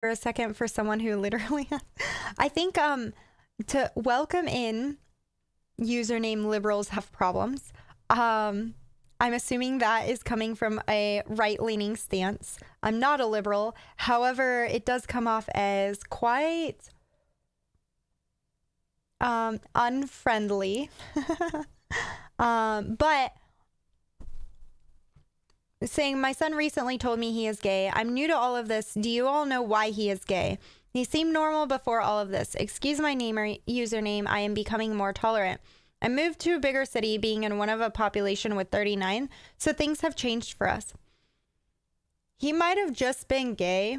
for a second for someone who literally I think to welcome in username liberals have problems. I'm assuming that is coming from a right-leaning stance. I'm not a liberal. However, it does come off as quite unfriendly. But saying, my son recently told me he is gay. I'm new to all of this. Do you all know why he is gay? He seemed normal before all of this. Excuse my name or username. I am becoming more tolerant. I moved to a bigger city, being in one of a population with 39, so things have changed for us. He might have just been gay.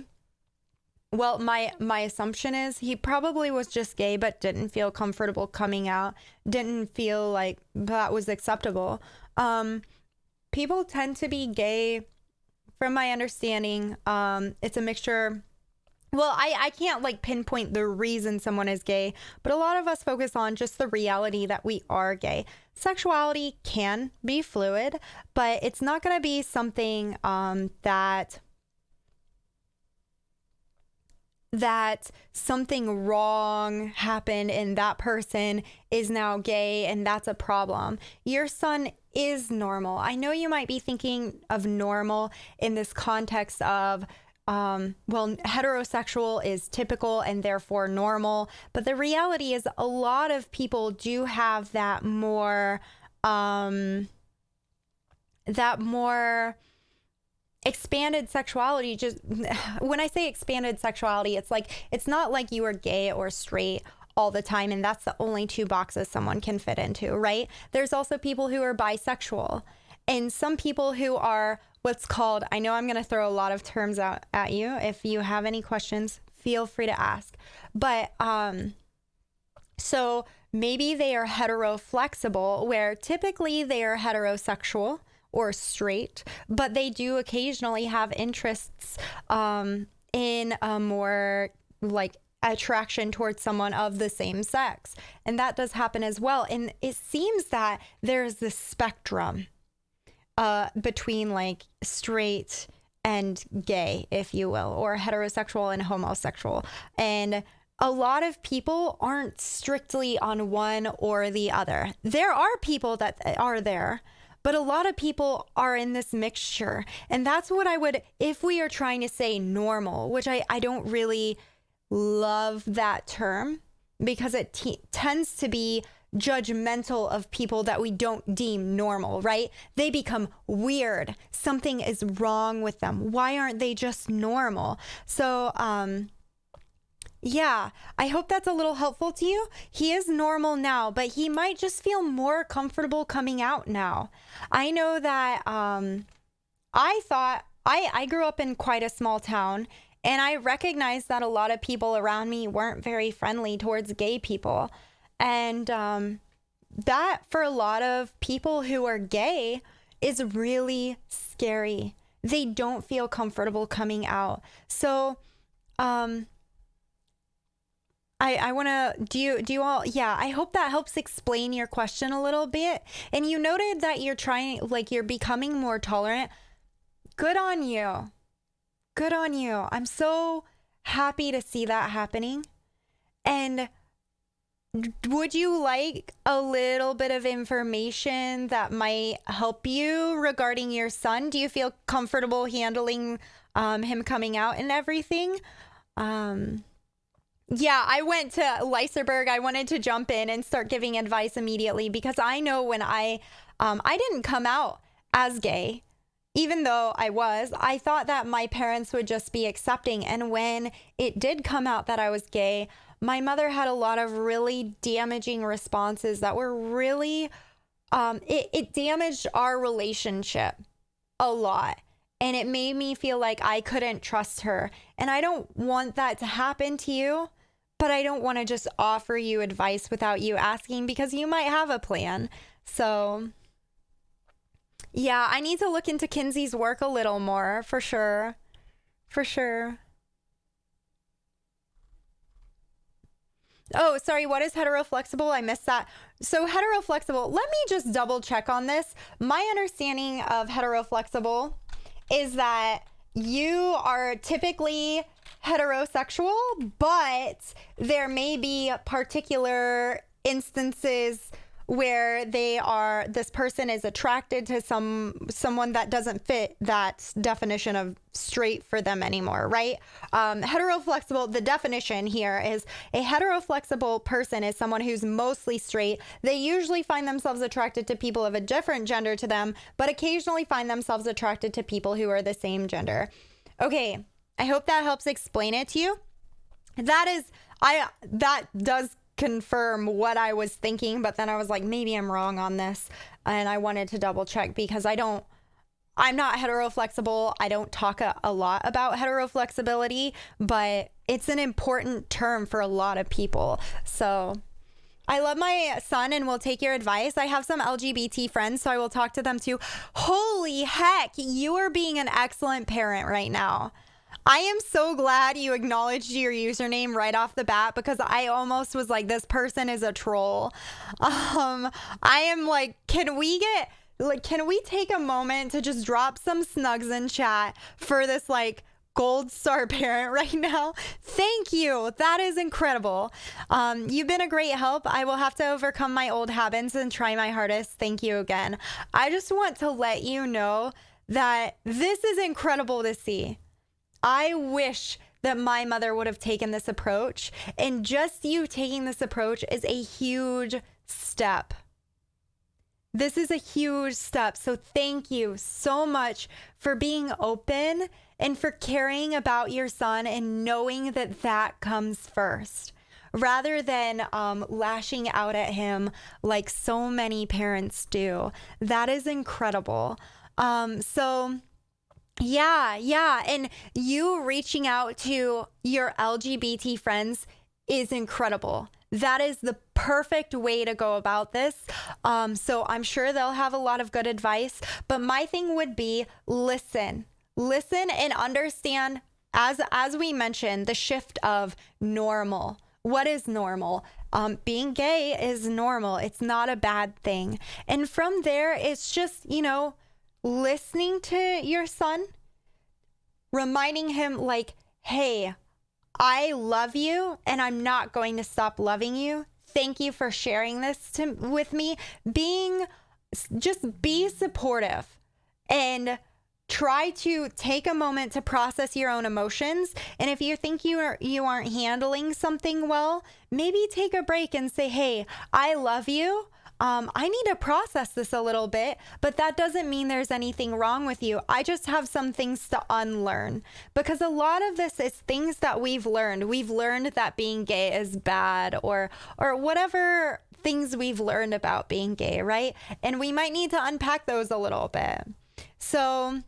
Well, my assumption is he probably was just gay, but didn't feel comfortable coming out, didn't feel like that was acceptable. People tend to be gay, from my understanding. It's a mixture. Well, I can't like pinpoint the reason someone is gay, but a lot of us focus on just the reality that we are gay. Sexuality can be fluid, but it's not going to be something that something wrong happened and that person is now gay and that's a problem. Your son is normal. I know you might be thinking of normal in this context of well, heterosexual is typical and therefore normal, but the reality is a lot of people do have that more expanded sexuality. Just when I say expanded sexuality, it's like, it's not like you are gay or straight all the time and that's the only two boxes someone can fit into, right? There's also people who are bisexual and some people who are what's called, I know I'm going to throw a lot of terms out at you. If you have any questions, feel free to ask. But so maybe they are heteroflexible, where typically they are heterosexual or straight, but they do occasionally have interests in a more like attraction towards someone of the same sex. And that does happen as well. And it seems that there's this spectrum between like straight and gay, if you will, or heterosexual and homosexual. And a lot of people aren't strictly on one or the other. There are people that are there, but a lot of people are in this mixture. And that's what I would, if we are trying to say normal, which I don't really love that term because it tends to be judgmental of people that we don't deem normal, right? They become weird. Something is wrong with them. Why aren't they just normal? So, yeah, I hope that's a little helpful to you. He is normal now, but he might just feel more comfortable coming out now. I know that I thought I grew up in quite a small town, and I recognized that a lot of people around me weren't very friendly towards gay people. And that for a lot of people who are gay is really scary. They don't feel comfortable coming out. So I want to, do you all, yeah, I hope that helps explain your question a little bit. And you noted that you're trying, like you're becoming more tolerant. Good on you. Good on you. I'm so happy to see that happening. And would you like a little bit of information that might help you regarding your son? Do you feel comfortable handling him coming out and everything? Yeah, I went to Lyserberg. I wanted to jump in and start giving advice immediately because I know when I didn't come out as gay, even though I thought that my parents would just be accepting. And when it did come out that I was gay, my mother had a lot of really damaging responses that were really, it damaged our relationship a lot. And it made me feel like I couldn't trust her. And I don't want that to happen to you, but I don't want to just offer you advice without you asking because you might have a plan. So yeah, I need to look into Kinsey's work a little more for sure. For sure. Oh, sorry. What is heteroflexible? I missed that. So heteroflexible, let me just double check on this. My understanding of heteroflexible is that you are typically heterosexual, but there may be particular instances where this person is attracted to someone that doesn't fit that definition of straight for them anymore, right? Heteroflexible, the definition here is a heteroflexible person is someone who's mostly straight. They usually find themselves attracted to people of a different gender to them, but occasionally find themselves attracted to people who are the same gender. Okay, I hope that helps explain it to you. That does confirm what I was thinking, but then I was like, maybe I'm wrong on this, and I wanted to double check because I'm not heteroflexible. I don't talk a lot about heteroflexibility, but it's an important term for a lot of people. So I love my son and will take your advice. I have some LGBT friends, so I will talk to them too. Holy heck, you are being an excellent parent right now. I am so glad you acknowledged your username right off the bat, because I almost was like, this person is a troll. I am like, can we take a moment to just drop some snugs in chat for this like gold star parent right now? Thank you. That is incredible. You've been a great help. I will have to overcome my old habits and try my hardest. Thank you again. I just want to let you know that this is incredible to see. I wish that my mother would have taken this approach, and just you taking this approach is a huge step. This is a huge step. So thank you so much for being open and for caring about your son and knowing that that comes first, rather than lashing out at him like so many parents do. That is incredible. Yeah. And you reaching out to your LGBT friends is incredible. That is the perfect way to go about this. So I'm sure they'll have a lot of good advice, but my thing would be listen and understand, as we mentioned, the shift of normal. What is normal? Being gay is normal. It's not a bad thing. And from there, it's just, listening to your son, reminding him like, hey, I love you and I'm not going to stop loving you. Thank you for sharing this with me. Just be supportive and try to take a moment to process your own emotions. And if you think you aren't handling something well, maybe take a break and say, hey, I love you. I need to process this a little bit, but that doesn't mean there's anything wrong with you. I just have some things to unlearn, because a lot of this is things that we've learned. We've learned that being gay is bad, or whatever things we've learned about being gay, right? And we might need to unpack those a little bit. So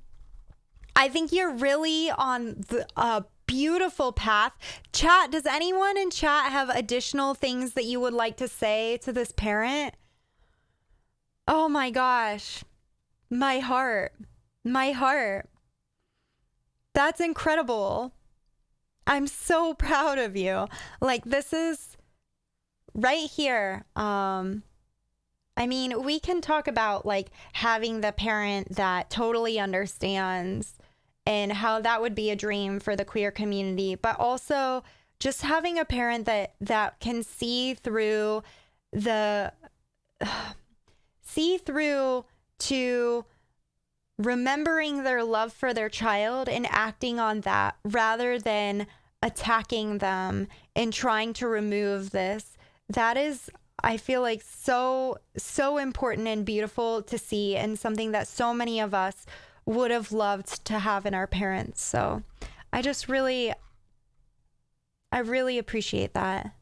I think you're really on a beautiful path. Chat, does anyone in chat have additional things that you would like to say to this parent? Oh my gosh. My heart. That's incredible. I'm so proud of you. Like, this is right here. I mean, we can talk about like having the parent that totally understands and how that would be a dream for the queer community, but also just having a parent that can see through to remembering their love for their child and acting on that rather than attacking them and trying to remove this. That is, I feel like, so important and beautiful to see, and something that so many of us would have loved to have in our parents. So I really appreciate that.